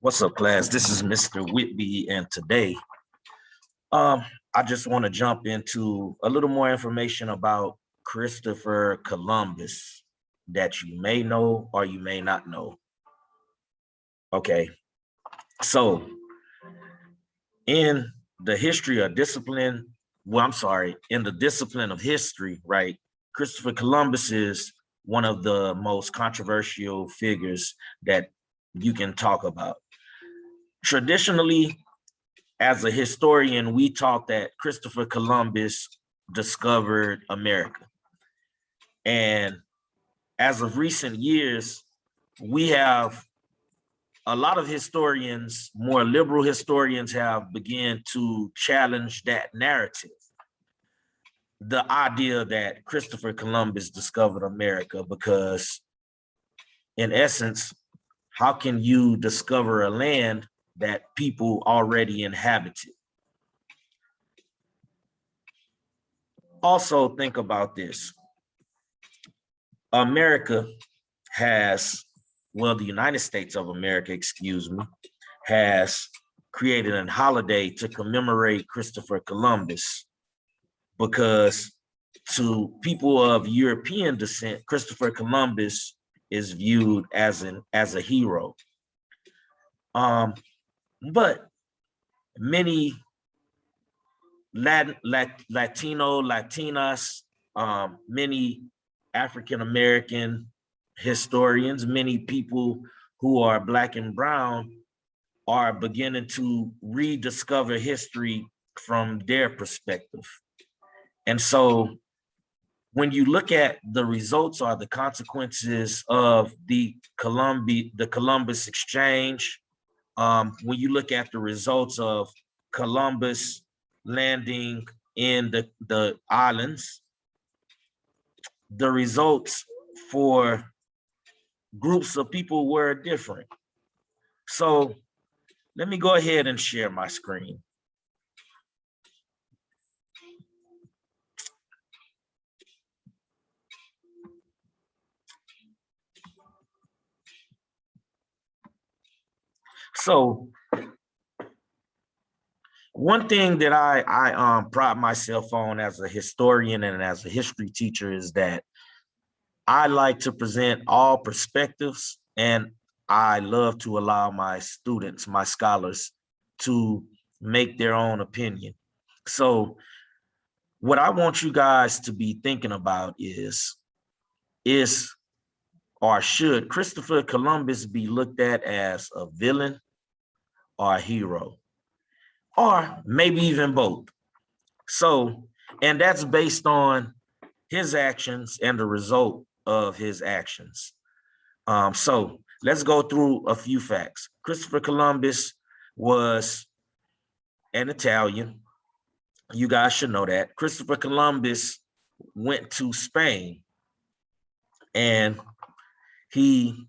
What's up, class? This is Mr. Whitby, and today I just want to jump into a little more information about Christopher Columbus that you may know or you may not know. Okay, so in the history of discipline, in the discipline of history, right, Christopher Columbus is one of the most controversial figures that you can talk about. Traditionally, as a historian, we taught that Christopher Columbus discovered America. And as of recent years, we have a lot of historians, more liberal historians, have begun to challenge that narrative. The idea that Christopher Columbus discovered America, because in essence, how can you discover a land that people already inhabited? Also think about this. America has, well, the United States of America, excuse me, has created a holiday to commemorate Christopher Columbus, because to people of European descent, Christopher Columbus is viewed as a hero. But many Latinas, many African American historians, many people who are Black and brown are beginning to rediscover history from their perspective. And so when you look at the results or the consequences of the Columbus Exchange, when you look at the results of Columbus landing in the islands, the results for groups of people were different. So let me go ahead and share my screen. So one thing that I pride myself on as a historian and as a history teacher is that I like to present all perspectives, and I love to allow my students, my scholars, to make their own opinion. So what I want you guys to be thinking about is or should Christopher Columbus be looked at as a villain or a hero? Or maybe even both. So, and that's based on his actions and the result of his actions. So let's go through a few facts. Christopher Columbus was an Italian. You guys should know that. Christopher Columbus went to Spain, and he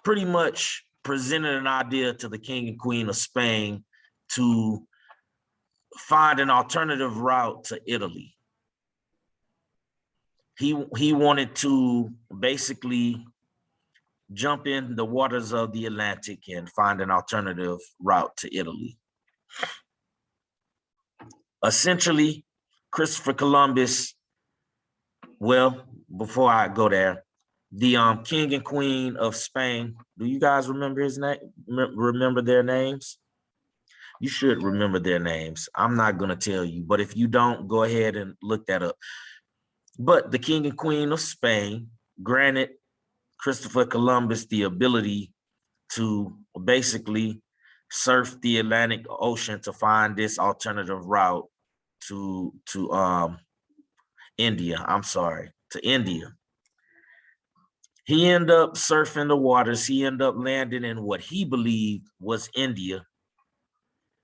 pretty much presented an idea to the King and Queen of Spain to find an alternative route to Italy. He wanted to basically jump in the waters of the Atlantic and find an alternative route to Italy. Essentially, Christopher Columbus, well, before I go there, the King and Queen of Spain, do you guys remember his name? Remember their names? You should remember their names. I'm not going to tell you, but if you don't, go ahead and look that up. But the King and Queen of Spain granted Christopher Columbus the ability to basically surf the Atlantic Ocean to find this alternative route to India. To India. He ended up surfing the waters. He ended up landing in what he believed was India,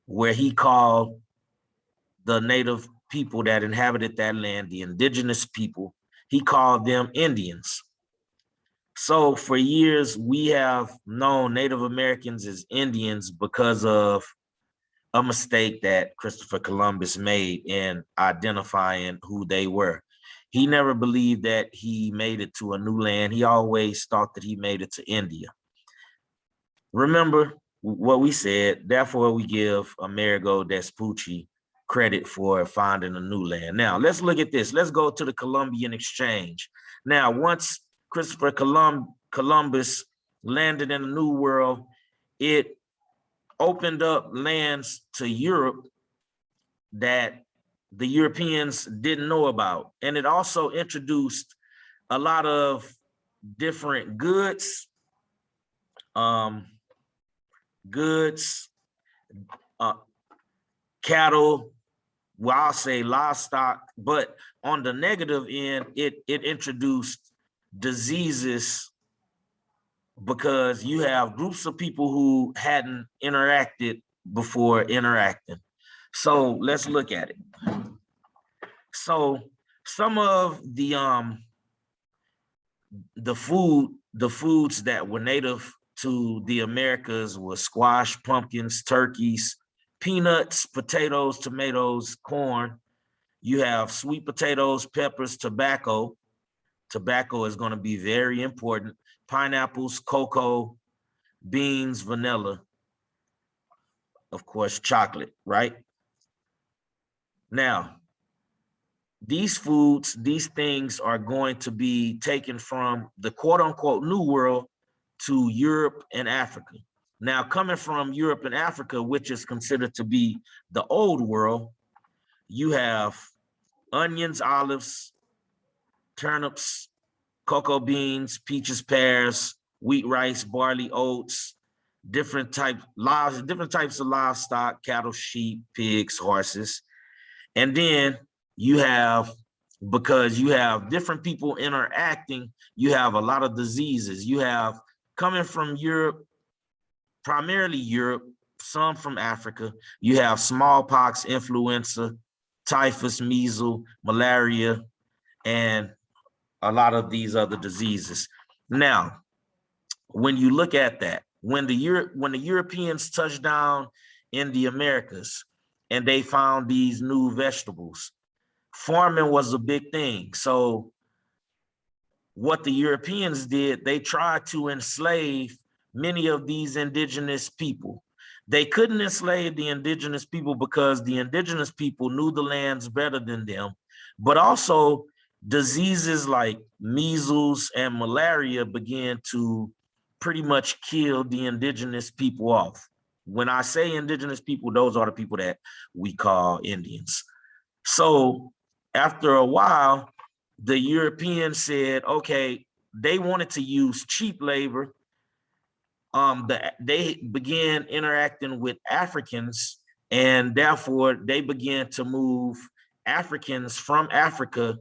where he called the native people that inhabited that land, the indigenous people, he called them Indians. So for years, we have known Native Americans as Indians because of a mistake that Christopher Columbus made in identifying who they were. He never believed that he made it to a new land. He always thought that he made it to India. Remember, what we said, therefore we give Amerigo Vespucci credit for finding a new land. Now, let's look at this. Let's go to the Columbian Exchange. Now, once Christopher Columbus landed in the New World, it opened up lands to Europe that the Europeans didn't know about. And it also introduced a lot of different goods, cattle, well, I'll say livestock, but on the negative end, it introduced diseases because you have groups of people who hadn't interacted before interacting. So let's look at it. So some of the foods that were native to the Americas was squash, pumpkins, turkeys, peanuts, potatoes, tomatoes, corn. You have sweet potatoes, peppers, tobacco. Tobacco is going to be very important. Pineapples, cocoa, beans, vanilla, of course, chocolate, right? Now, these foods, these things are going to be taken from the quote unquote New World to Europe and Africa. Now, coming from Europe and Africa, which is considered to be the old world, you have onions, olives, turnips, cocoa beans, peaches, pears, wheat, rice, barley, oats, different types of livestock, cattle, sheep, pigs, horses. And then you have, because you have different people interacting, you have a lot of diseases. You have coming from Europe, primarily Europe, some from Africa. You have smallpox, influenza, typhus, measles, malaria, and a lot of these other diseases. Now, when you look at that, when the Europeans touched down in the Americas and they found these new vegetables, farming was a big thing. So what the Europeans did, they tried to enslave many of these indigenous people. They couldn't enslave the indigenous people because the indigenous people knew the lands better than them, but also diseases like measles and malaria began to pretty much kill the indigenous people off. When I say indigenous people, those are the people that we call Indians. So after a while, the Europeans said, okay, they wanted to use cheap labor. They began interacting with Africans, and therefore they began to move Africans from Africa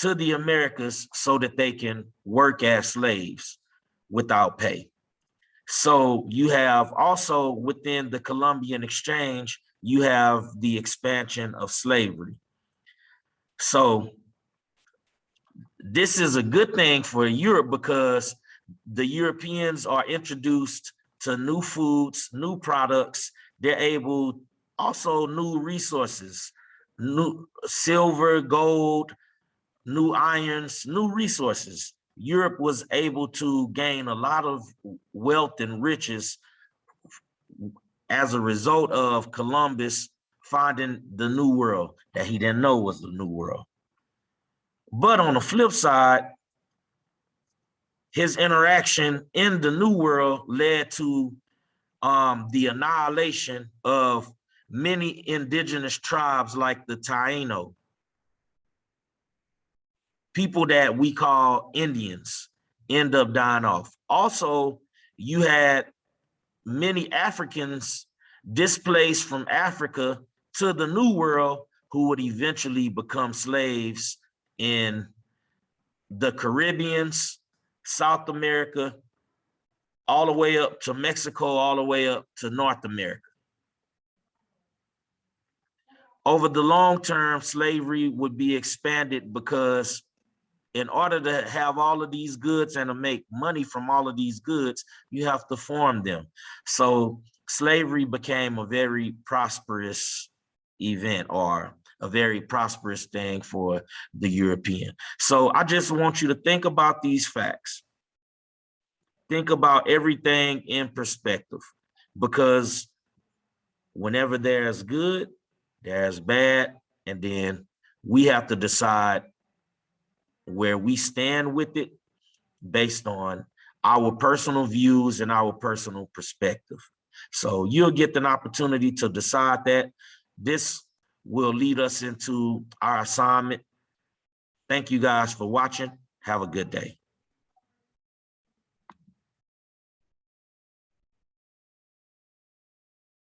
to the Americas so that they can work as slaves without pay. So you have also within the Columbian Exchange, you have the expansion of slavery. So this is a good thing for Europe because the Europeans are introduced to new foods, new products. They're able, also new resources, new silver, gold, new irons, new resources. Europe was able to gain a lot of wealth and riches as a result of Columbus finding the new world that he didn't know was the new world. But on the flip side, his interaction in the new world led to the annihilation of many indigenous tribes like the Taino. People that we call Indians end up dying off. Also, you had many Africans displaced from Africa to the New World who would eventually become slaves in the Caribbeans, South America, all the way up to Mexico, all the way up to North America. Over the long term, slavery would be expanded because in order to have all of these goods and to make money from all of these goods, you have to farm them. So slavery became a very prosperous event, or a very prosperous thing for the European. So I just want you to think about these facts. think about everything in perspective, because whenever there's good, there's bad, and then we have to decide where we stand with it based on our personal views and our personal perspective. So you'll get an opportunity to decide that. This will lead us into our assignment. Thank you guys for watching. Have a good day.